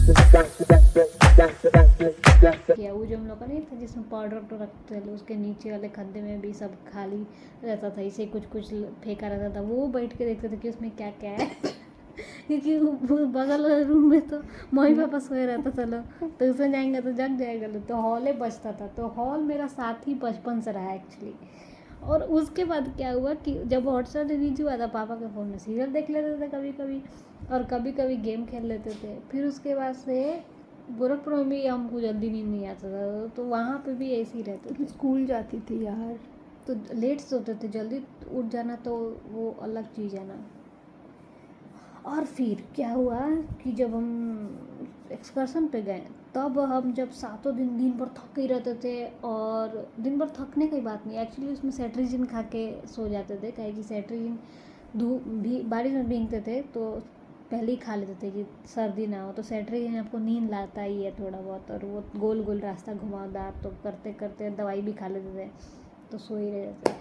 किया वो जो हम लोग का नहीं था जिसमें पाउडर तो रखते थे, उसके नीचे वाले खद्दे में भी सब खाली रहता था, इसे कुछ कुछ फेंका रहता था, वो बैठ के देखते थे कि उसमें क्या क्या है क्योंकि वो बगल वाले रूम में तो मम्मी पापा सोए रहता था लोग, तो उसमें जाएंगे तो जग जाएगा लोग, तो हॉल बचता था, तो हॉल मेरा साथ ही बचपन से रहा एक्चुअली। और उसके बाद क्या हुआ कि जब हॉटस्टार रिलीज हुआ था, पापा के फ़ोन में सीरियल देख लेते थे कभी कभी, और कभी कभी गेम खेल लेते थे। फिर उसके बाद से गोरखपुर में भी हमको जल्दी नींद नहीं आता था, तो वहाँ पे भी ऐसे ही रहते थे। स्कूल जाती थी यार, तो लेट सोते थे, जल्दी उठ जाना तो वो अलग चीज़ है ना। और फिर क्या हुआ कि जब हम एक्सकर्सन पे गए, तब हम जब सातों दिन दिन भर थके ही रहते थे, और दिन भर थकने की बात नहीं, एक्चुअली उसमें सेट्रिजिन खा के सो जाते थे, काहे कि सेट्रिजिन धूप भी बारिश में भीगते थे तो पहले ही खा लेते थे कि सर्दी ना हो, तो सेट्रिजिन आपको नींद लाता ही है थोड़ा बहुत, और वो गोल गोल रास्ता घुमावदार, तो करते करते दवाई भी खा लेते थे, तो सो ही रहे थे।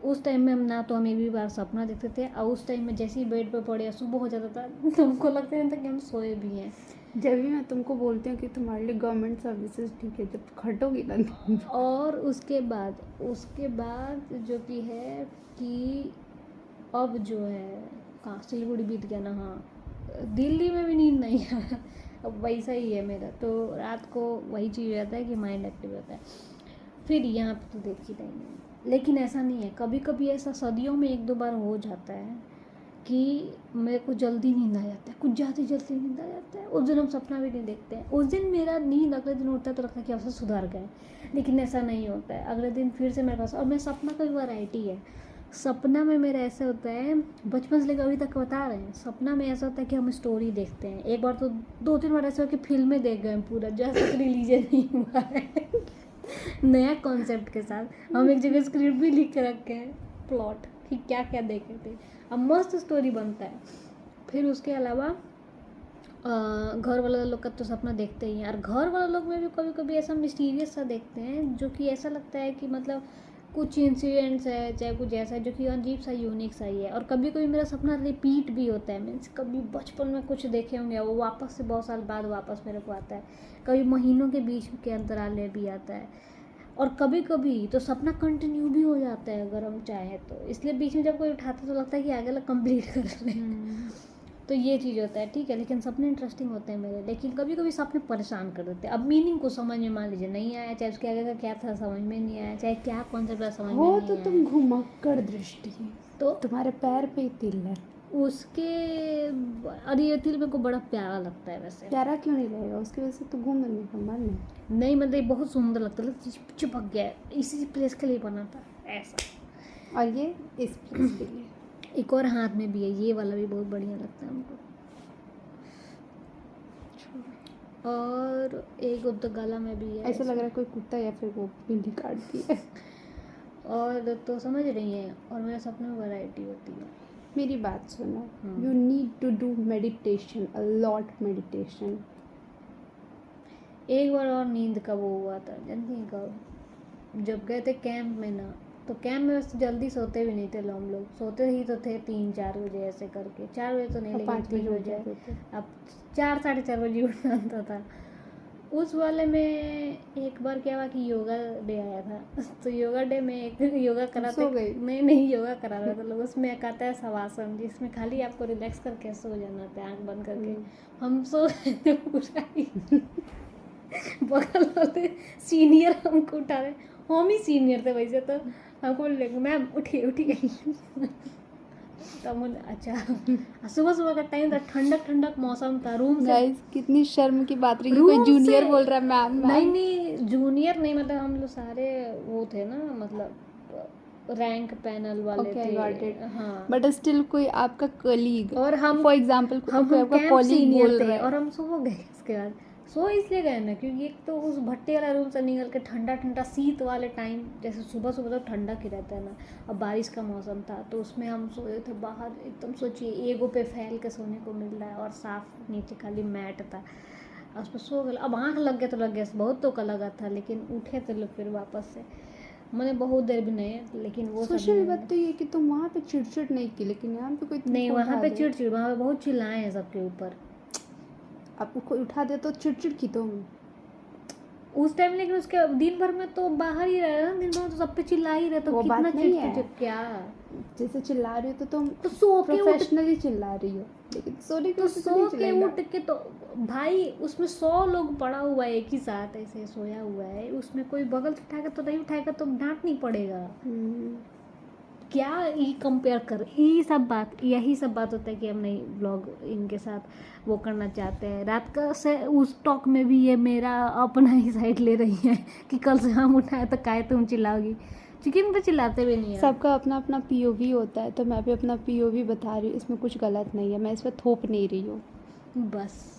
उस टाइम में हम ना तो हम एक भी बार सपना देखते थे, और उस टाइम में जैसे ही बेड पे पड़े सुबह हो जाता था तो हमको लगता नहीं था कि हम सोए भी हैं। जब भी मैं तुमको बोलती हूँ कि तुम्हारे लिए गवर्नमेंट सर्विसेज ठीक है, जब खटोगी ना और उसके बाद जो कि है कि अब जो है कहाँ सिलीगुड़ी बीत गया ना, हाँ दिल्ली में भी नींद नहीं आया। अब वैसा ही है मेरा, तो रात को वही चीज़ रहता है कि माइंड एक्टिव रहता है। फिर यहाँ पे तो देख ही नहीं है, लेकिन ऐसा नहीं है, कभी कभी ऐसा सदियों में एक दो बार हो जाता है कि मेरे को जल्दी नींद आ जाता है, कुछ ज़्यादा जल्दी नींद आ जाता है, उस दिन हम सपना भी नहीं देखते हैं, उस दिन मेरा नींद अगले दिन उठता है तो लगता है कि अब से सुधार गए, लेकिन ऐसा नहीं होता है, अगले दिन फिर से मेरे पास। और मेरा सपना का भी वैरायटी है, सपना में मेरा ऐसा होता है, बचपन से लेकर अभी तक बता रहे हैं, सपना में ऐसा होता है कि हम स्टोरी देखते हैं, एक बार तो दो तीन बार ऐसा हो कि फिल्में देख गए पूरा, जैसे रिलीजन नहीं हुआ है नया कॉन्सेप्ट के साथ हम एक जगह स्क्रिप्ट भी लिख के रखे हैं, प्लॉट कि क्या क्या देखे थे, अब मस्त स्टोरी बनता है। फिर उसके अलावा घर वाला लोग का तो सपना देखते ही हैं, और घर वाला लोग में भी कभी कभी ऐसा मिस्टीरियस सा देखते हैं जो कि ऐसा लगता है कि मतलब कुछ इंसिडेंट्स है, चाहे कुछ ऐसा है जो कि अजीब सा यूनिक सा ही है। और कभी कभी मेरा सपना रिपीट भी होता है, मीन्स कभी बचपन में कुछ देखे होंगे वो वापस से बहुत साल बाद वापस मेरे को आता है, कभी महीनों के बीच के अंतराल में भी आता है, और कभी कभी तो सपना कंटिन्यू भी हो जाता है अगर हम चाहें तो, इसलिए बीच में जब कोई उठाता तो लगता है कि आगे लग कंप्लीट कर लें तो ये चीज़ होता है, ठीक है। लेकिन सपने इंटरेस्टिंग होते हैं मेरे, लेकिन कभी कभी सपने परेशान कर देते हैं। अब मीनिंग को समझ में मान लीजिए नहीं आया, चाहे उसके आगे का क्या था समझ में नहीं आया, चाहे क्या कॉन्सेप्ट था समझ में हो नहीं तो आया, तुम घुमक्कड़ दृष्टि, तो तुम्हारे पैर पे ही तिल है। उसके और ये तिल मेरे को बड़ा प्यारा लगता है वैसे। प्यारा क्यों नहीं लगेगा, उसकी वजह से तो घूमने का मन है। नहीं मतलब ये बहुत सुंदर लगता है, चिपक गया है, इसी प्लेस के लिए बना था ऐसा। और ये इस प्लेस के लिए एक और हाथ में भी है, ये वाला भी बहुत बढ़िया लगता है हमको। और एक तो गला में भी है, ऐसा लग रहा है कोई कुत्ता या फिर वो बिल्ली काटती है। और तो समझ रही हैं। और मेरे सपने में वैरायटी होती है। मेरी बात सुनो, you need to do meditation, a lot meditation. एक बार और नींद का वो हुआ था, जानती हैं कब? जब गए थे कैंप में ना, तो कैंप में वैसे जल्दी सोते भी नहीं थे हम लोग, सोते ही तो थे 3-4 बजे ऐसे करके, 4 बजे तो नहीं लेकिन 5 3 बजे उठ बजे, जाते थे। अब 4-4:30 बजे उठना होता था। उस वाले में एक बार क्या हुआ कि योगा डे आया था तो योगा डे में एक योगा कराते, सो गई? नहीं योगा करा रहा था लोग, उसमें एक आता है शवासन, जिसमें खाली आपको रिलैक्स करके सो जाना होता है आँख बंद करके। हम सो रहे थे पूरा ही बगल वाले सीनियर हमको उठा रहे, हम ही सीनियर थे वैसे तो, हमको बोले मैम उठिए उठिए तब मुझे अच्छा, सुबह सुबह का टाइम था, ठंडक ठंडक मौसम था, रूम से गाइस कितनी शर्म की बात रही कि रूम कोई जूनियर से- बोल रहा है मैम नहीं मैम। नहीं जूनियर नहीं, मतलब हम लोग सारे वो थे ना, मतलब रैंक पैनल वाले ओके, थे, गॉट इट। हाँ। बट स्टिल कोई आपका कलीग, और हम फॉर एग्जांपल कोई हम आपका कैंप कॉलीग सीनियर बोल थे, रहा और है। हम सो गए। उसके बाद सो इसलिए गए ना क्योंकि एक तो उस भट्टे वाला रूम से निकल के ठंडा ठंडा शीत वाले टाइम, जैसे सुबह सुबह तो ठंडा ही रहता है ना, अब बारिश का मौसम था तो उसमें हम सोए थे बाहर एकदम, सोचिए एगो पे फैल के सोने को मिल रहा है, और साफ नीचे खाली मैट था, उस पर सो गए। अब आँख लग गया तो लग गया, बहुत तो का लगा था, लेकिन उठे थे लोग फिर वापस से, मैंने बहुत देर भी नहीं, लेकिन वो सब सोशल नहीं बात तो ये कि तुम वहाँ पे चिड़चिड़ नहीं की, लेकिन यहाँ पे कोई तुमको नहीं, वहाँ उठा पे दे। चिड़चिड़, वहाँ पे बहुत चिल्लाए हैं सबके ऊपर। आपको कोई उठा दे तो चिड़चिड़ की तुम। उस टाइम, लेकिन उसके दिन भर में तो बाहर ही रह रहा ना, दिन भर में तो सब पे चिल्ला ही रहे, तो वो कितना बात नहीं है। चिड़चिड़ क्या। जैसे चिल्ला रही हो तो तुम तो सो के उठ प्रोफेशनली चिल्ला रही हो, लेकिन सोने के तो उठ के सो नहीं के चिल्लाएगा। उठ के तो भाई उसमें 100 लोग पड़ा हुआ है एक ही साथ ऐसे सोया हुआ है, उसमें कोई बगल से उठाएगा तो नहीं उठाएगा तो डांट नहीं पड़ेगा। क्या ये कंपेयर कर, यही सब बात होता है कि हम नहीं ब्लॉग इनके साथ वो करना चाहते हैं। रात का से उस टॉक में भी ये मेरा अपना ही साइड ले रही है कि कल से हम उठाए तो काहे तुम चिल्लाओगी, क्योंकि हम तो चिल्लाते भी नहीं है। सबका अपना अपना पीओवी होता है, तो मैं भी अपना पीओवी बता रही हूँ, इसमें कुछ गलत नहीं है, मैं इस पर थोप नहीं रही हूँ। बस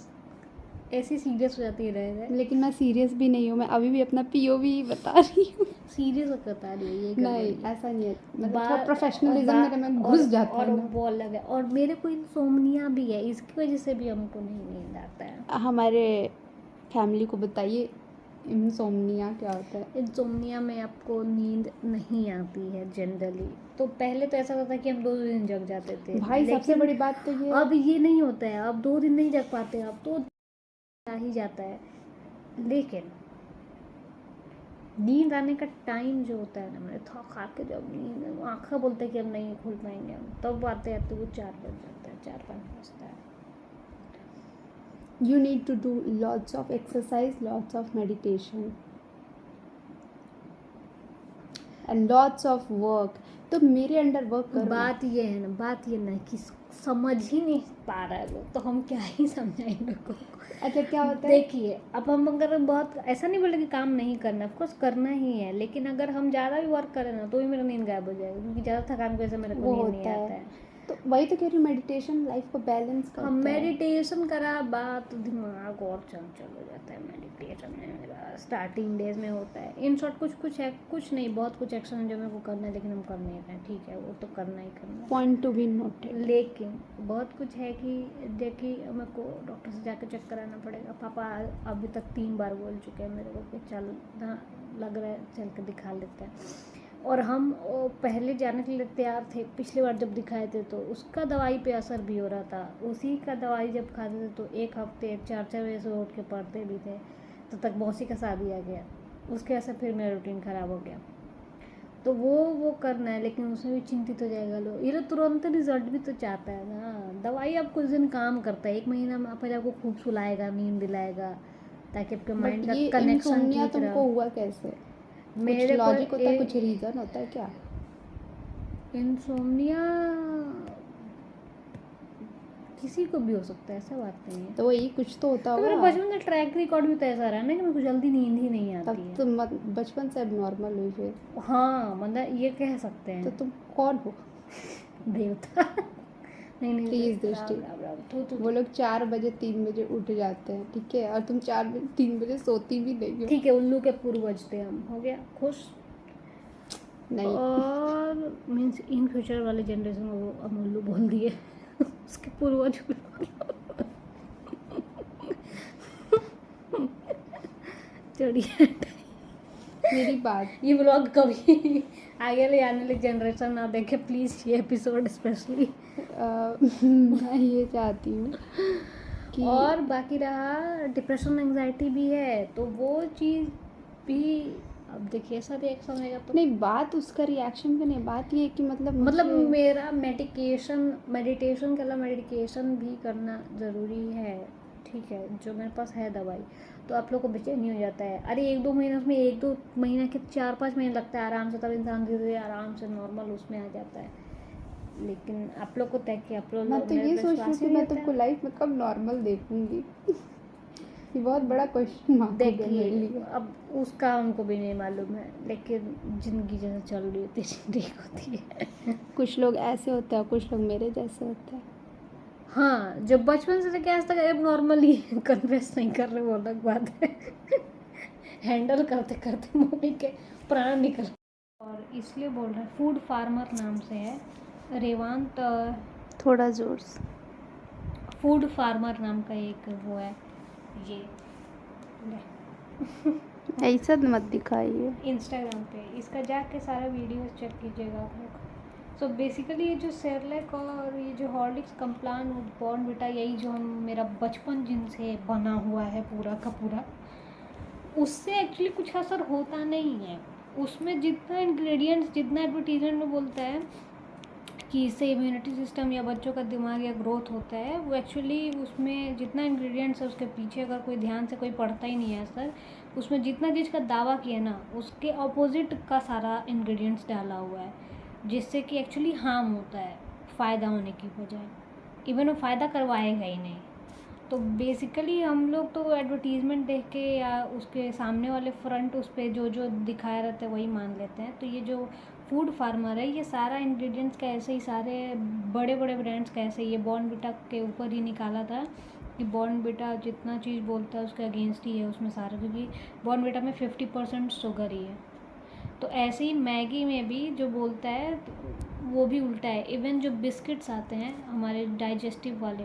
ऐसी सीरियस हो जाती है लेकिन मैं सीरियस भी नहीं हूँ, मैं अभी भी अपना पीओवी बता रही हूँ। सीरियस बता रही है ये नहीं गड़बड़ी है। ऐसा नहीं है, मतलब बा- थोड़ा प्रोफेशनलिज्म और मेरे में घुस जाता और है ना। वो अलग है, और मेरे को इंसोम्निया भी है, इसकी वजह से भी हमको नहीं नींद आता है। हमारे फैमिली को बताइए इंसोम्निया क्या होता है। इंसोम्निया में आपको नींद नहीं आती है जनरली, तो पहले तो ऐसा होता था कि हम 2 दिन जग जाते थे भाई सबसे लेकिन बड़ी बात तो ये अब ये नहीं होता है, अब 2 दिन नहीं जग पाते, अब तो आ ही जाता है। लेकिन नींद आने का टाइम जो होता है ना, मैंने थक खा के जब नींद आँखें बोलते हैं कि हम नहीं खुल पाएंगे हम, तब आते आते वो 4 बज जाता है, 4-5 बजता है। you need to do lots of exercise, lots of meditation and lots of work। तो मेरे अंडर वर्क करो। बात ये है ना, बात ये ना कि समझ ही नहीं पा रहा है लोग, तो हम क्या ही समझाएंगे को। अच्छा क्या होता है? देखिए अब हम अगर बहुत ऐसा नहीं बोले कि काम नहीं करना, ऑफकोर्स करना ही है, लेकिन अगर हम ज़्यादा भी वर्क करें ना तो भी मेरा नींद गायब हो जाएगा, क्योंकि ज़्यादा थकान की वजह से मेरे को वो नींद नहीं होता आता है, है। तो वही तो कह रही हूँ, मेडिटेशन लाइफ को बैलेंस करता हम है। मेडिटेशन करा बात तो दिमाग और चंचल हो जाता है। मेडिटेशन में मेरा स्टार्टिंग डेज में होता है, इन शॉर्ट कुछ है, कुछ नहीं, बहुत कुछ एक्शन है जो मेरे को करना है, लेकिन हम कर नहीं रहे हैं, ठीक है वो तो करना ही करना है। Point to be noted. लेकिन बहुत कुछ है कि देखिए मेरे को डॉक्टर से जाकर चेक कराना पड़ेगा। पापा अभी तक 3 बार बोल चुके हैं मेरे को कि चल ना, लग रहा है चल के दिखा लेते हैं। और हम पहले जाने के लिए तैयार थे, पिछली बार जब दिखाए थे तो उसका दवाई पे असर भी हो रहा था, उसी का दवाई जब खाते थे तो 1 हफ्ते 4-4 बजे से उठ के पढ़ते भी थे, तो तक मौसी का शादी आ गया, उसके असर फिर मेरा रूटीन ख़राब हो गया। तो वो करना है, लेकिन उसमें भी चिंतित हो जाएगा लोग, ये लोग तुरंत रिजल्ट भी तो चाहता है ना। दवाई आप कुछ दिन काम करता है, 1 महीना में पहले आपको खूब सुलाएगा, नींद दिलाएगा, ताकि आपके माइंड का कनेक्शन ठीक तुमको रहे। हुआ कैसे? मेरे कुछ को लॉजिक होता है, कुछ रीजन होता है क्या? इंसोम्निया किसी को भी हो सकता है, ऐसा बात नहीं है। तो वही कुछ तो होता तो मेरा होगा। बचपन का ट्रैक रिकॉर्ड भी तो ऐसा रहा है ना कि मेरे को जल्दी नींद ही नहीं आती तब है। तुम बचपन से अब नॉर्मल हुई फिर? हाँ मतलब ये कह सकते तो हैं। तुम कौन हो? देवता। नहीं प्लीज दृष्टि, वो लोग 4 बजे 3 बजे उठ जाते हैं, ठीक है, और तुम 4 बजे 3 बजे सोती भी नहीं हो। ठीक है, उल्लू के पूर्वज थे हम, हो गया खुश। नहीं और मीन्स इन फ्यूचर वाले जनरेशन को हम उल्लू बोल दिए। उसके पूर्वज चढ़िए। मेरी बात ये ब्लॉग कभी आगे ले आने वाली जनरेशन ना देखे प्लीज़, ये एपिसोड स्पेशली। मैं ये चाहती हूँ कि और बाकी रहा डिप्रेशन एंजाइटी भी है, तो वो चीज़ भी अब देखिए ऐसा रिएक्शन रहेगा तो नहीं, बात उसका रिएक्शन पे नहीं, बात ये है कि मतलब मेरा मेडिटेशन के अलावा मेडिकेशन भी करना ज़रूरी है, ठीक है, जो मेरे पास है दवाई। तो आप लोग को बेचैनी हो जाता है, अरे 1-2 महीने उसमें, 1-2 महीने के 4-5 महीने लगता है आराम से, तब इंसान धीरे धीरे आराम से नॉर्मल उसमें आ जाता है। लेकिन आप लोग को तय कि आप लोग मैं तो ये सोच रही हूँ कि मैं तुमको लाइफ में कब नॉर्मल देखूंगी। ये बहुत बड़ा क्वेश्चन मार्क है मेरे लिए। देखिए अब उसका हमको भी नहीं मालूम है, लेकिन ज़िंदगी जैसे चल रही होती है ठीक होती है। कुछ लोग ऐसे होते हैं, कुछ लोग मेरे जैसे होते हैं। हाँ, जो बचपन से लेके आज तक अब नॉर्मली कन्फेस नहीं कर रहे वो अलग बात है। हैंडल करते करते मम्मी के प्राण निकल, और इसलिए बोल रहे हैं फूड फार्मर नाम से है रेवांत, थोड़ा जोर से। फूड फार्मर नाम का एक वो है, ये ऐसा मत दिखाइए। इंस्टाग्राम पे इसका जाके सारा वीडियो चेक कीजिएगा आप लोग, सो बेसिकली ये जो सेरेलैक और ये जो हॉर्लिक्स कम्प्लान बॉर्नविटा, यही जो हम मेरा बचपन जिनसे बना हुआ है पूरा का पूरा, उससे एक्चुअली कुछ असर होता नहीं है। उसमें जितना इंग्रेडिएंट्स, जितना एडवर्टीजमेंट में बोलता है कि इससे इम्यूनिटी सिस्टम या बच्चों का दिमाग या ग्रोथ होता है, वो एक्चुअली उसमें जितना इंग्रेडिएंट्स है उसके पीछे अगर कोई ध्यान से कोई पढ़ता ही नहीं है सर, उसमें जितना चीज़ का दावा किया ना उसके ऑपोजिट का सारा इंग्रेडिएंट्स डाला हुआ है, जिससे कि एक्चुअली हार्म होता है फ़ायदा होने की बजाय। इवन वो फ़ायदा करवाएगा ही नहीं। तो बेसिकली हम लोग तो एडवर्टीज़मेंट देख के या उसके सामने वाले फ्रंट उस पर जो जो दिखाया रहता है वही मान लेते हैं। तो ये जो फूड फार्मर है ये सारा इंग्रेडिएंट्स का ऐसे ही, सारे बड़े बड़े ब्रांड्स का ऐसे ही, ये बॉर्नविटा के ऊपर ही निकाला था कि बॉर्नविटा जितना चीज़ बोलता है उसके अगेंस्ट ही है उसमें सारा, क्योंकि बॉर्नविटा में 50% शुगर ही है। तो ऐसे ही मैगी में भी जो बोलता है वो भी उल्टा है। इवन जो बिस्किट्स आते हैं हमारे डाइजेस्टिव वाले,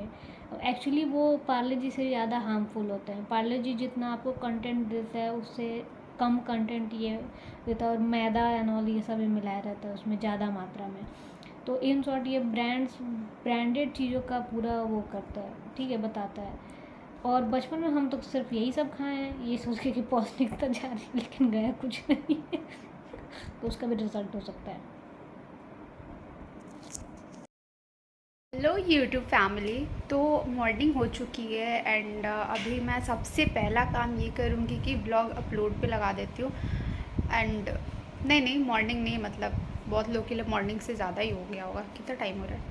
एक्चुअली वो पार्ले जी से ज़्यादा हार्मफुल होते हैं। पार्ले जी जितना आपको कंटेंट देता है उससे कम कंटेंट ये देता है, और मैदा एंड ऑल ये सब मिलाया रहता है उसमें ज़्यादा मात्रा में। तो इन शॉर्ट ये ब्रांडेड चीज़ों का पूरा वो करता है, ठीक है, बताता है। और बचपन में हम तो सिर्फ यही सब खाए हैं ये सोच के कि पौष्टिकता जा रही है, लेकिन गया कुछ नहीं है। तो उसका भी रिजल्ट हो सकता है। हेलो यूट्यूब फैमिली, तो मॉर्निंग हो चुकी है एंड अभी मैं सबसे पहला काम ये करूँगी कि ब्लॉग अपलोड पे लगा देती हूँ। एंड नहीं मॉर्निंग नहीं, मतलब बहुत लोग के लिए मॉर्निंग से ज़्यादा ही हो गया होगा। कितना टाइम हो रहा है?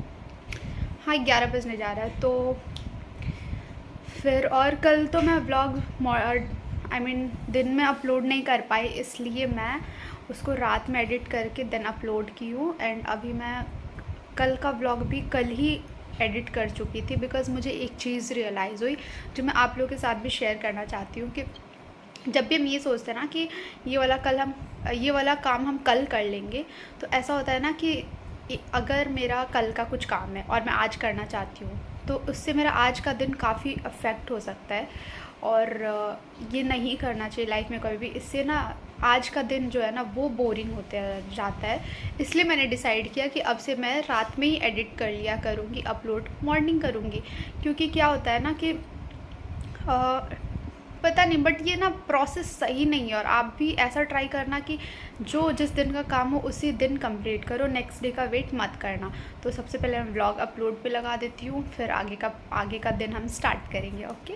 हाँ, 11 बजने जा रहा है। तो फिर और कल तो मैं ब्लॉग दिन में अपलोड नहीं कर पाई, इसलिए मैं उसको रात में एडिट करके देन अपलोड की हूँ। एंड अभी मैं कल का व्लॉग भी कल ही एडिट कर चुकी थी, बिकॉज़ मुझे एक चीज़ रियलाइज़ हुई जो मैं आप लोगों के साथ भी शेयर करना चाहती हूँ कि जब भी हम ये सोचते हैं ना कि ये वाला काम हम कल कर लेंगे, तो ऐसा होता है ना कि अगर मेरा कल का कुछ काम है और मैं आज करना चाहती हूँ तो उससे मेरा आज का दिन काफ़ी अफेक्ट हो सकता है। और ये नहीं करना चाहिए लाइफ में कभी भी। इससे ना आज का दिन जो है ना वो बोरिंग होते जाता है। इसलिए मैंने डिसाइड किया कि अब से मैं रात में ही एडिट कर लिया करूँगी, अपलोड मॉर्निंग करूँगी। क्योंकि क्या होता है ना कि पता नहीं, बट ये ना प्रोसेस सही नहीं है। और आप भी ऐसा ट्राई करना कि जो जिस दिन का काम हो उसी दिन कंप्लीट करो, नेक्स्ट डे का वेट मत करना। तो सबसे पहले मैं व्लॉग अपलोड पे लगा देती हूँ, फिर आगे का दिन हम स्टार्ट करेंगे। ओके,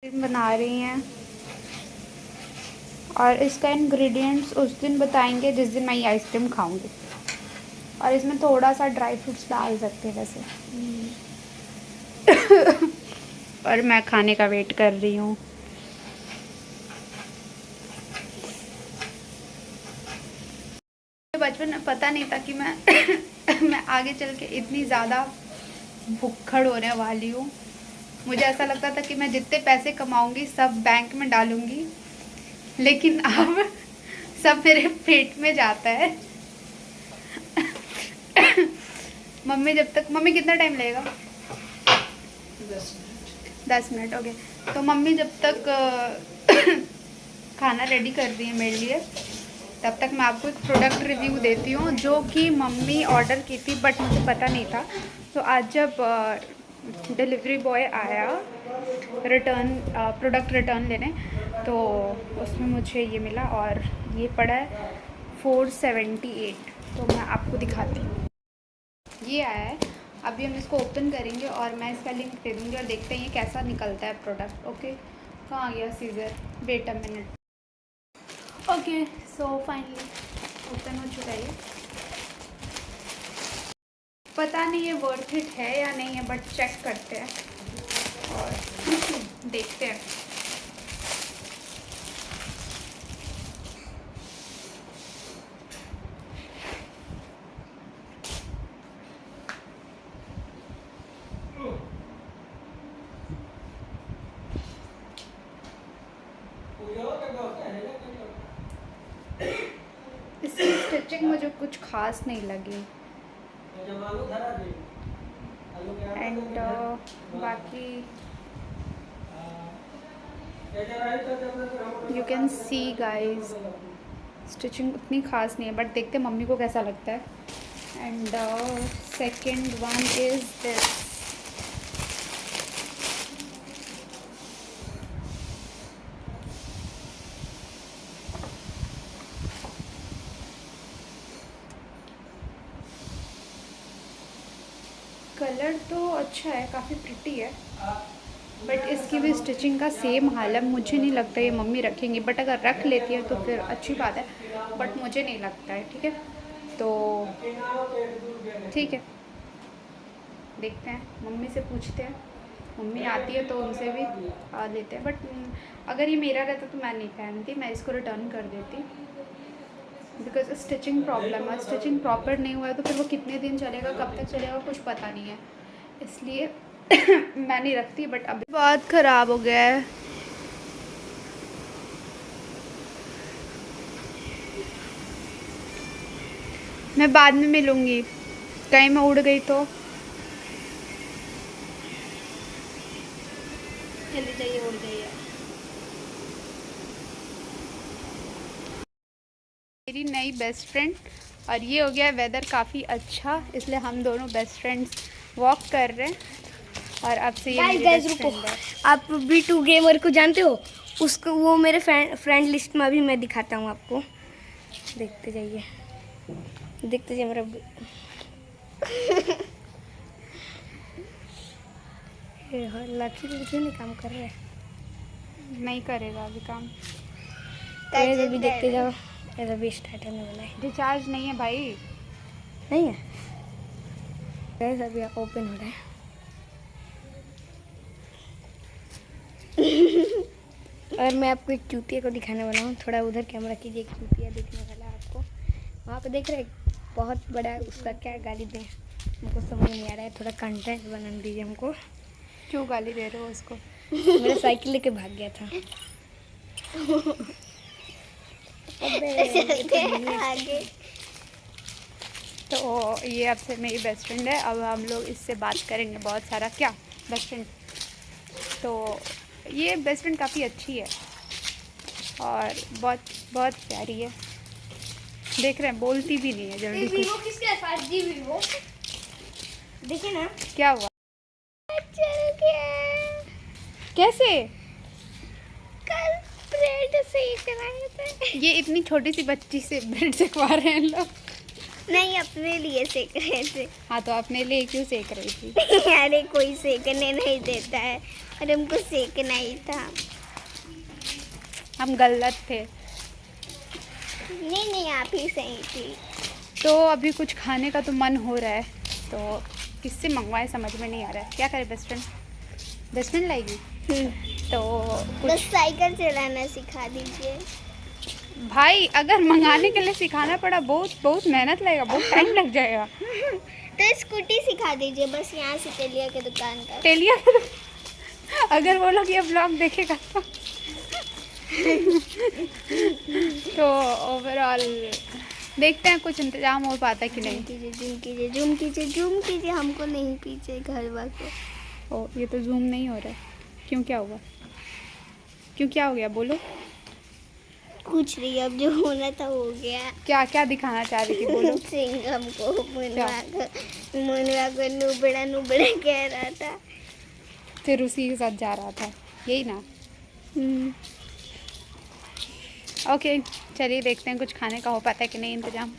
बना रही हैं और इसका इंग्रेडिएंट्स उस दिन बताएंगे जिस दिन मैं ये आइसक्रीम खाऊंगी। और इसमें थोड़ा सा ड्राई फ्रूट्स डाल सकते हैं वैसे। और मैं खाने का वेट कर रही हूँ। बचपन में पता नहीं था कि मैं आगे चल के इतनी ज़्यादा भुक्खड़ होने वाली हूँ। मुझे ऐसा लगता था कि मैं जितने पैसे कमाऊँगी सब बैंक में डालूँगी, लेकिन अब सब मेरे पेट में जाता है। मम्मी कितना टाइम लगेगा? 10 मिनट। ओके, तो मम्मी जब तक खाना रेडी कर रही है मेरे लिए, तब तक मैं आपको एक प्रोडक्ट रिव्यू देती हूँ जो कि मम्मी ऑर्डर की थी बट मुझे पता नहीं था। तो आज जब डिलीवरी बॉय आया प्रोडक्ट रिटर्न लेने, तो उसमें मुझे ये मिला और ये पड़ा है 478। तो मैं आपको दिखाती हूँ, ये आया है। अभी हम इसको ओपन करेंगे और मैं इसका लिंक दे दूँगी और देखते हैं ये कैसा निकलता है प्रोडक्ट। ओके, कहाँ आ गया सीज़र? Wait a minute. Okay, so finally open हो चुका है ये। पता नहीं ये वर्थ इट है या नहीं है, बट चेक करते हैं और देखते हैं। इसकी स्टिचिंग मुझे कुछ खास नहीं लगी एंड बाकी you can see guys, stitching उतनी खास नहीं है, बट देखते मम्मी को कैसा लगता है and second one is this. Colour तो अच्छा है, काफ़ी प्रिटी है, बट इसकी भी स्टिचिंग का सेम हाल है. मुझे नहीं लगता ये मम्मी रखेंगी, बट अगर रख लेती है तो फिर अच्छी बात है, बट मुझे नहीं लगता है. ठीक है, तो ठीक है, देखते हैं, मम्मी से पूछते हैं. मम्मी आती है तो उनसे भी लेते हैं, बट अगर ये मेरा रहता तो मैं नहीं पहनती, मैं इसको रिटर्न कर देती. बिकॉज स्टिचिंग प्रॉब्लम है, स्टिचिंग प्रॉपर नहीं हुआ है तो फिर वो कितने दिन चलेगा, कब तक चलेगा, कुछ पता नहीं है, इसलिए मैं नहीं रखती. बट अभी बहुत ख़राब हो गया है. मैं बाद में मिलूँगी, कहीं मैं उड़ गई तो. चली जाइए, उड़ जाइए. मेरी नई बेस्ट फ्रेंड, और ये हो गया वेदर काफ़ी अच्छा, इसलिए हम दोनों बेस्ट फ्रेंड्स वॉक कर रहे हैं. और अब से ये मेरी बेस्ट फ्रेंड है. आप B2 गेमर को जानते हो? उसको वो मेरे फ्रेंड लिस्ट में अभी मैं दिखाता हूँ आपको. देखते जाइए, देखते जाइए मेरा लकी क्यों नहीं काम कर रहा है? नहीं करेगा अभी काम. ये भी देखते जाओ, ये भी स्टार्ट होने वाला है. रिचार्ज नहीं है भाई. नहीं है गाइस, अभी ओपन हो रहा है. और मैं आपको एक चूतिया को दिखाने वाला हूँ. थोड़ा उधर कैमरा कीजिए, एक चूतिया दिखने वाला है आपको. वहाँ पे देख रहे हैं, बहुत बड़ा है. उसका क्या गाली दें, हमको समझ नहीं आ रहा है. थोड़ा कंटेंट बना दीजिए हमको. क्यों गाली दे रहे हो उसको? मेरा साइकिल लेके भाग गया था. आगे तो ये अब से मेरी बेस्ट फ्रेंड है. अब हम लोग इससे बात करेंगे बहुत सारा. क्या बेस्ट फ्रेंड? तो ये बेस्ट फ्रेंड काफ़ी अच्छी है और बहुत बहुत प्यारी है. देख रहे हैं, बोलती भी नहीं है जल्दी कुछ. वीवो किसके पास जी? वीवो देखिए ना क्या हुआ? चल गया. कैसे? कल ब्रेड सेक रहे थे. ये इतनी छोटी सी बच्ची से ब्रेड सेकवा रहे हैं लोग. नहीं, अपने लिए सेक रहे थे. हाँ, तो अपने लिए क्यों सेक रही थी? अरे कोई सेकने नहीं देता है और हमको सेकना ही था. हम गलत थे. नहीं, आप ही सही थी. तो अभी कुछ खाने का तो मन हो रहा है, तो किससे मंगवाए समझ में नहीं आ रहा है. क्या करे? बेस्ट फ्रेंड, बेस्ट फ्रेंड लाएगी तो बस कुछ. साइकिल चलाना सिखा दीजिए. भाई, अगर मंगाने के लिए सिखाना पड़ा, बहुत बहुत मेहनत लगेगा, बहुत टाइम लग जाएगा. तो स्कूटी सिखा दीजिए बस, यहाँ से टेलिया के दुकान तक. टेलिया अगर वो लोग ये ब्लॉग देखेगा तो ओवरऑल देखते हैं कुछ इंतजाम हो पाता है कि नहीं. जूम कीजिए, हमको नहीं पीछे घर वाले. ओ, ये तो जूम नहीं हो रहा है. क्यों, क्या हुआ? क्यों, क्या हो गया? बोलो. कुछ नहीं, अब जो होना था हो गया. क्या क्या दिखाना चाह रही थी? बोलो. सिंघम को मुनवा को नुबड़ा नुबड़ा कह रहा था, फिर उसी के साथ जा रहा था, यही ना? ओके, चलिए देखते हैं कुछ खाने का हो पाता है कि नहीं इंतजाम.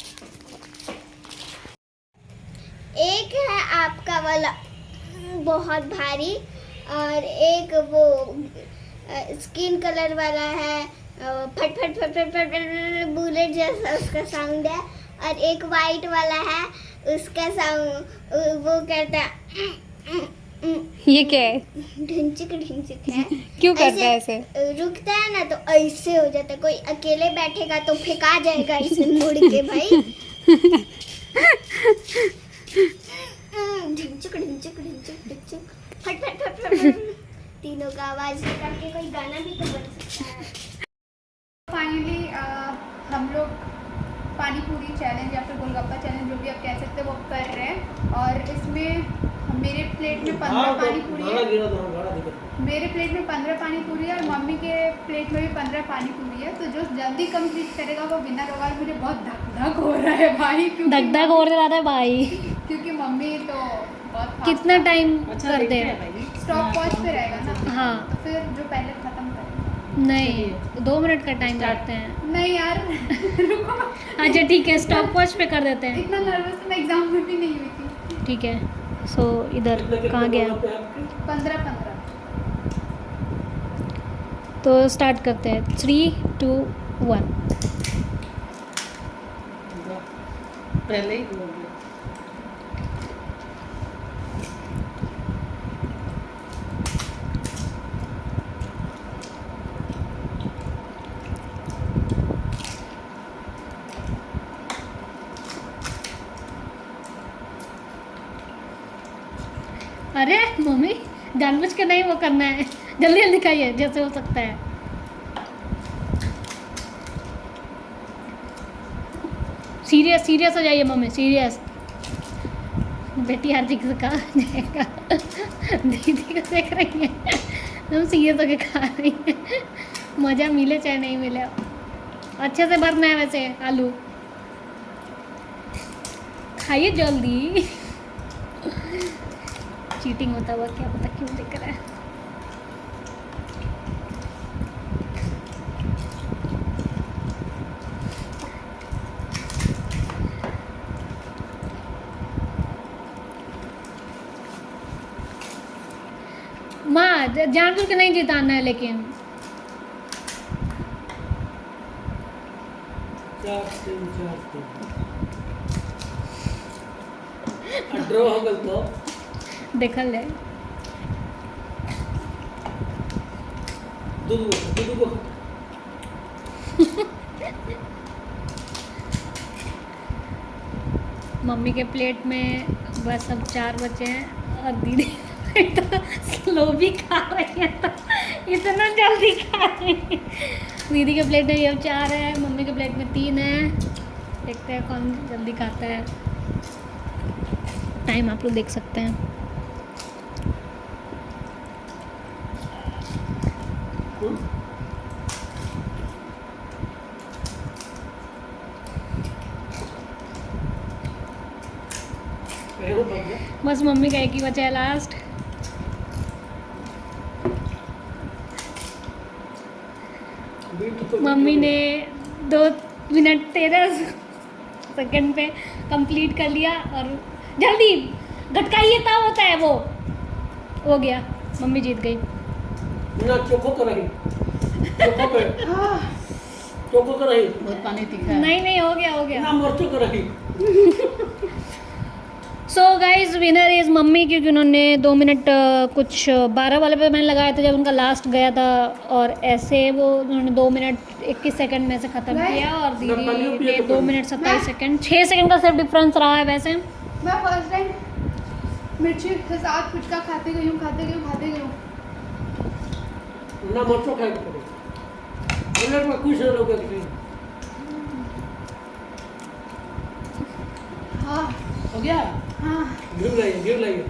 एक है आपका वाला बहुत भारी, और एक वो स्किन कलर वाला है, फट फट फट फट फट बुलेट जैसा उसका साउंड है. और एक वाइट वाला है, उसका साउंड वो करता है. ये क्या है? ढिंचिक ढिंचिक है. क्यों करता है ऐसे? रुकता है ना तो ऐसे हो जाता है. कोई अकेले बैठेगा तो फेंका जाएगा इसे मुड़ के भाई. ढिंचिक ढिंचिक ढिंचिक ढिंचिक फट फट फट फट तीनों का आवाज निकाल के कोई गाना भी तो बन सकता है. फाइनली हम लोग पानी पूरी चैलेंज या फिर गोलगप्पा चैलेंज, जो भी आप कह सकते हो, वो कर रहे हैं. और इसमें मेरे प्लेट में 15 पानी पूरी है. मेरे प्लेट में 15 पानी पूरी है और मम्मी के प्लेट में भी 15 पानी पूरी है, तो जो जल्दी कंप्लीट करेगा वो विनर होगा। और मुझे बहुत धक धक हो रहा है भाई, धक धक हो रहा है भाई। क्योंकि मम्मी तो बहुत fast कितना है। टाइम अच्छा करते देखते हैं? भाई। स्टॉप वॉच पे रहेगा ना। हाँ। तो फिर जो पहले खत्म करेगा। नहीं, 2 मिनट का टाइम Start. रखते हैं। नहीं यार रुको, अच्छा ठीक है, स्टॉप वॉच पे कर देते हैं। इतना नर्वस तो मैं एग्जाम में भी नहीं हुई थी। ठीक है, सो इधर कहाँ गया? 15 तो स्टार्ट करते हैं, 3 2 1। पहले ही बोल दिया। अरे मम्मी, जानबूझ के नहीं वो करना है, जल्दी जल्दी खाइए जैसे हो सकता है। सीरियस सीरियस हो जाइए मम्मी, सीरियस। बेटी हर चीज़ से कहा जाएगा। दीदी को देख रही है, हम सीरियस होके खा रही है। मज़ा मिले चाहे नहीं मिले, अच्छे से भरना है वैसे आलू। खाइए जल्दी। चीटिंग होता हुआ क्या पता क्यों दिख रहा है। माँ जानबूझ के नहीं जिताना है, लेकिन 4 3 4 ड्रॉ हो गल तो देखल जाए। दूध को मम्मी के प्लेट में बस अब 4 बचे हैं और दीदी तो स्लो भी खा रही है, तो इतना जल्दी खा रही है। दीदी के प्लेट में ये अब 4 है, मम्मी के प्लेट में 3 है। देखते हैं कौन जल्दी खाता है। टाइम आप लोग देख सकते हैं। बस मम्मी का एक ही बचा है लास्ट। मम्मी ने 2 मिनट 13 सेकंड पे कंप्लीट कर लिया। और जल्दी घटकाइए, तब होता है वो। हो गया, मम्मी जीत गई। ना चोखो कर रही, चोखो कर रही, बहुत पानी तीखा है। नहीं हो गया, हो गया। ना मर्चो कर रही। So guys winner is mummy, क्योंकि उन्होंने 2 मिनट कुछ 12 वाले पे मैंने लगाया था जब उनका लास्ट गया था, और ऐसे वो उन्होंने 2 मिनट 21 सेकंड में से ख़त्म किया। और दीदी ने 2 मिनट 27 सेकंड, 6 सेकंड का सिर्फ डिफरेंस रहा है वैसे। मैं फर्स्ट टाइम मिर्ची के साथ फुचका खाते गई हूँ। ना मर्चो खाए को बुलेट में कुछ लोग के हाँ हो गया। हाँ गिर लाइए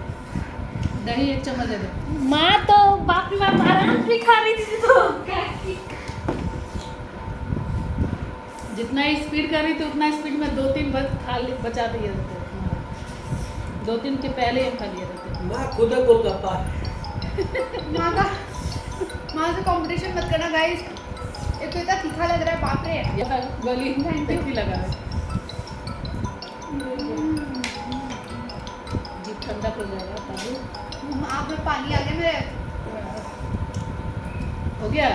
दही 1 चम्मच दे दो। माँ तो बाप रे बाप आराम से खा रही थी, तो क्या की? जितना स्पीड कर रही थी उतना स्पीड में 2-3 बचा दिए रहते। 2-3 के पहले ही खा लिए रहते। माँ खुद गोलगप्पा माँ से कंपटीशन मत करना गाइस, एक तो इतना तीखा लग रहा है, बाप रे। ये गली टैक्सी लगा है। जीप ठंडा हो जाएगा तभी। आँख में पानी आ गया मेरे। हो गया।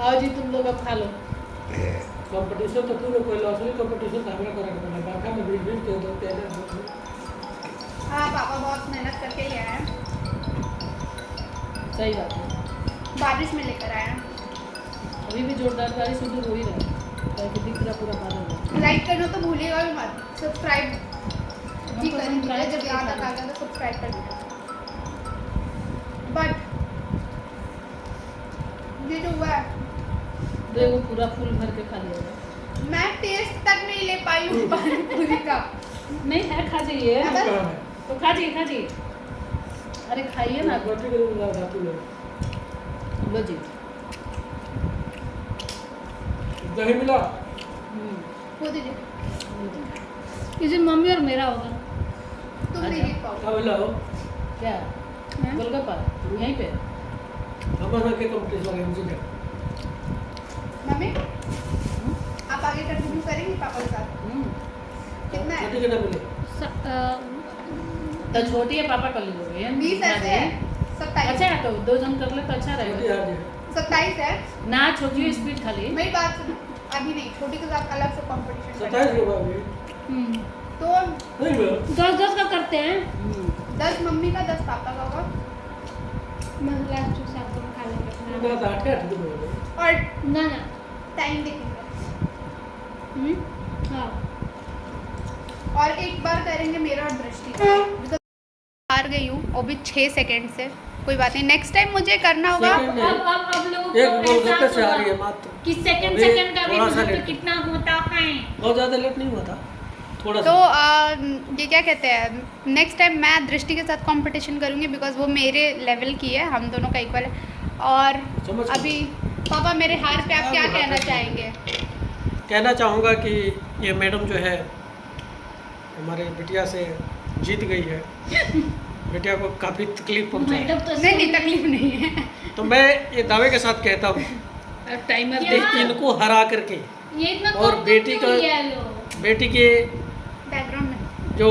आओ जी तुम लोग अब खा लो। कंपटीशन तो तू कोई असली कंपटीशन सामने करेगा ना, बाका में बीच के दो तेरे। हाँ पापा बहुत मेहनत करके ले आए हैं, सही बात है। बारिश में लेकर आए हैं। अभी भी जोरदार बारिश शुरू हो ही रहा है, ताकि दिख रहा पूरा बादल। लाइक करना तो भूलिएगा भी मत, सब्सक्राइब भी तो कर दीजिए, subscribe जब यहाँ तक आ गया तो सब्सक्राइब कर दीजिए। बट ये जो हुआ है, देखो पूरा फूल भर के खा लिया। मैं टेस्ट तक नहीं ले पाई हूँ पानी पूरी का। नहीं है, खा जाइए अगर तो खा जाइए। अरे खाइए ना। रोटी के लिए लगा तू ले लो जी। दही मिला वो दीजिए, इस दिन मम्मी और मेरा होगा। तुम नहीं पाओ। क्या मिला हो क्या गोलगप्पा यहीं पे? हमारा के कंपटीशन लगे मुझे क्या मम्मी आप आगे कंटिन्यू करेंगी पापा के साथ? कितना है? छोटी के ना मिले तो छोटी है पापा कर लीजिए 20 ऐसे है, 27 अच्छा है तो 2 जन कर ले तो अच्छा छोटी रहेगा। हार जी 27 है। ना छोटी स्पीड खाली मेरी बात सुनो, अभी नहीं, छोटी के साथ अलग से कंपटीशन 27 के बाद भी तो नहीं मिला 10-10 का करते हैं। 10 मम्मी का 10 पापा का होगा। मैं लास्ट के साथ तो खा लेंगे। ना 8 दिन हो गए और ना ना। टाइम देखेंगे हाँ और एक बार करेंगे मेरा और दृष्टि का। Because हार गई हूँ वो भी 6 सेकंड से। कोई बात नहीं, नेक्स्ट टाइम मुझे करना होगा। सेकंड नहीं, अब लोगों एक को गोलगप्पे एहसास से आ रही है होगा मात्र कि सेकंड अभी सेकंड का भी थोड़ा सा महत्व लेट कितना होता है। बहुत ज़्यादा लेट नहीं हुआ था थोड़ा तो सा ये क्या कहते हैं, नेक्स्ट टाइम मैं दृष्टि के साथ कंपटीशन करूँगी बिकॉज वो मेरे लेवल की है, हम दोनों का इक्वल है। और समझ गए। अभी पापा मेरे हार पे आप क्या कहना चाहेंगे? कहना चाहूँगा कि ये मैडम जो है हमारे बिटिया से जीत गई है बिटिया को काफ़ी तकलीफ पहुँचाई मैडम तो नहीं नहीं तकलीफ नहीं है। तो मैं ये दावे के साथ कहता हूँ टाइमर क्या? देख इनको हरा करके ये इतना और कम बेटी क्यों का- लिया है लोग? बेटी के बैकग्राउंड में जो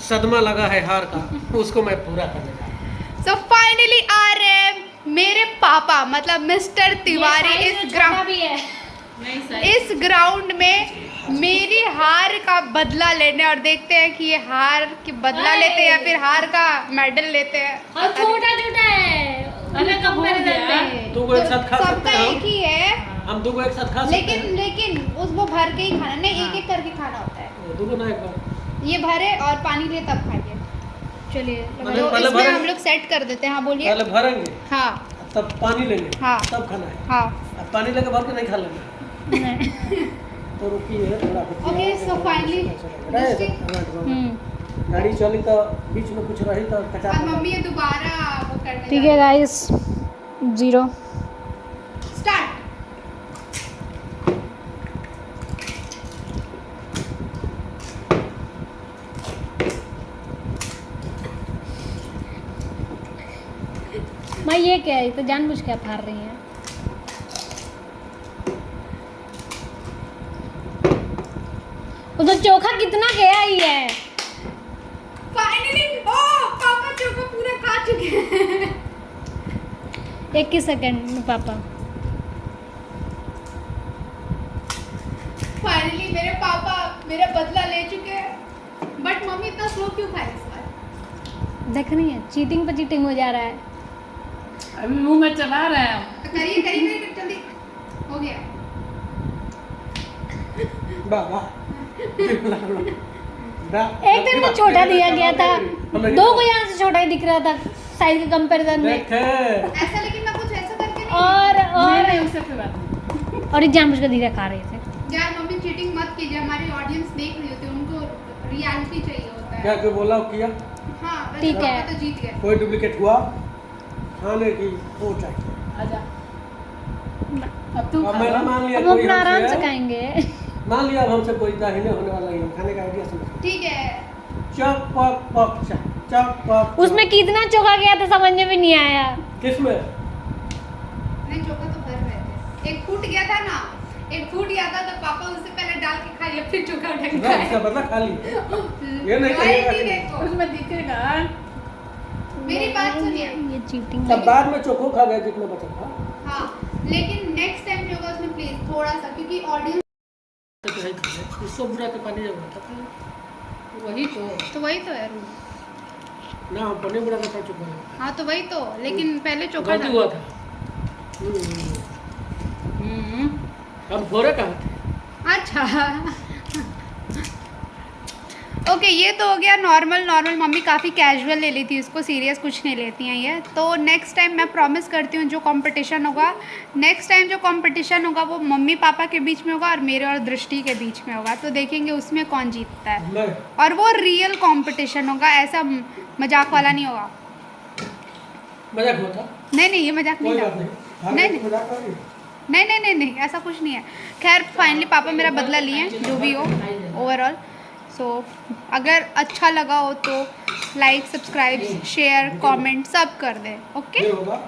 सदमा लगा है हार का उसको मैं पूरा करने जा रहा हूँ। सो फाइनली आ रहे हैं मेरे पापा मतलब मिस्टर तिवारी ये इस साइज में ग्राउंड छोटा भी है। नहीं सर इस ग्राउंड में मेरी हार का बदला लेने और देखते हैं कि ये हार की बदला लेते हैं या फिर हार का मेडल लेते हैं। और छोटा छोटा है अरे हमें तो हो कंपेरिजन गया। में। दो को एक साथ खा सकते सबका हैं एक ही है, हम दो को एक साथ खा सकते लेकिन हैं लेकिन उस वो भर के ही खाना नहीं, हाँ। एक एक करके खाना होता है। दो को ना एक बार ये भरे और पानी लिए तब खाइए। चलिए मतलब तो पहले इसमें भरेंगे? हम लोग सेट कर देते हैं। हाँ बोलिए। पहले भरेंगे हाँ तब पानी लेंगे हाँ। तब खाना है हाँ अब पानी लेके भर के नहीं खा लेंगे तो रुकिए थोड़ा Okay, so finally, गाड़ी चली तो बीच में कुछ रही तो कचा अब मम्मी ये दोबारा वो करने ठीक है गाइस 0 स्टार्ट। मैं ये क्या है, ये तो जानबूझ के फाड़ रही हैं। वो तो चोखा कितना गया ही है। फाइनली ओ पापा चोखा पूरा खा चुके हैं। 21 सेकंड में पापा। फाइनली मेरे पापा मेरा बदला ले चुके हैं। बट मम्मी इतना स्लो क्यों खाए इस बार? देख रही है चीटिंग पे चीटिंग हो जा रहा है। अभी मुंह में चबा रहे हैं। तो करिए करिए करिए जल्दी हो गया। वाह वाह एक टाइम तो छोटा दिया गया था, 2 को यहाँ से छोटा ही दिख रहा था साइज के कंपैरिजन में। देखे ऐसा लेकिन मैं कुछ ऐसा करके नहीं। और नहीं उससे कोई बात नहीं। और ये जानबूझ के धीरे खा रहे थे। यार मम्मी चीटिंग मत कीजिए, हमारी ऑडियंस देख रही होती है, उनको रियलिटी चाहिए होता है। क्या जो बोला वो किया हाँ बस ठीक पापा है। तो जीत गए। कोई डुप्लीकेट हुआ खाने की वो चाहिए आजा अब तू अब खा मैंने लो। मान लिया अब कोई अपना आराम से हमसे खाएंगे। मान लिया अब हमसे कोई दाहिने होने वाला ही है खाने का आइडिया समझ ठीक है। चक पक पक चक चक पक उसमें कितना चोखा गया था समझ में भी नहीं आया। किसमें नहीं चोखा तो भर रहे थे, एक फूट गया था ना, एक फूट गया था तो पापा उससे पहले डाल के खाइए फिर चोखा उठा के इसका खाए। बदला खा ली ये नहीं कहेगा Loyalty कि- देखो। उसमें दिखेगा। मेरी बात सुनिए। ये चीटिंग तब बाद में चोखो खा गया जितना बचा था हाँ लेकिन नेक्स्ट टाइम जो होगा उसमें प्लीज थोड़ा सा, क्योंकि ऑडियंस इसको बुरा तो पानी जब था वही तो वही तो है। ना हम पनीर बुरा का चुका हाँ तो वही तो, लेकिन पहले चोखा गलती डालो। हुआ था हम भोरे कहा थे अच्छा ओके ये तो हो गया नॉर्मल नॉर्मल। मम्मी काफ़ी कैजुअल ले ली थी इसको, सीरियस कुछ नहीं लेती हैं ये। तो नेक्स्ट टाइम मैं प्रॉमिस करती हूँ जो कंपटीशन होगा, नेक्स्ट टाइम जो कंपटीशन होगा वो मम्मी पापा के बीच में होगा और मेरे और दृष्टि के बीच में होगा। तो देखेंगे उसमें कौन जीतता है, मैं और वो रियल कंपटीशन होगा, ऐसा मजाक वाला नहीं होगा। मजाक होता। नहीं नहीं, ये मजाक नहीं कोई था। बात नहीं। हार नहीं, गए तो मजाक कर रही। नहीं नहीं नहीं नहीं, ऐसा कुछ नहीं है। खैर फाइनली पापा मेरा बदला लिए हैं, जो भी हो ओवरऑल। सो अगर अच्छा लगा हो तो लाइक, सब्सक्राइब, शेयर, कमेंट सब कर दें। ओके। ये होगा।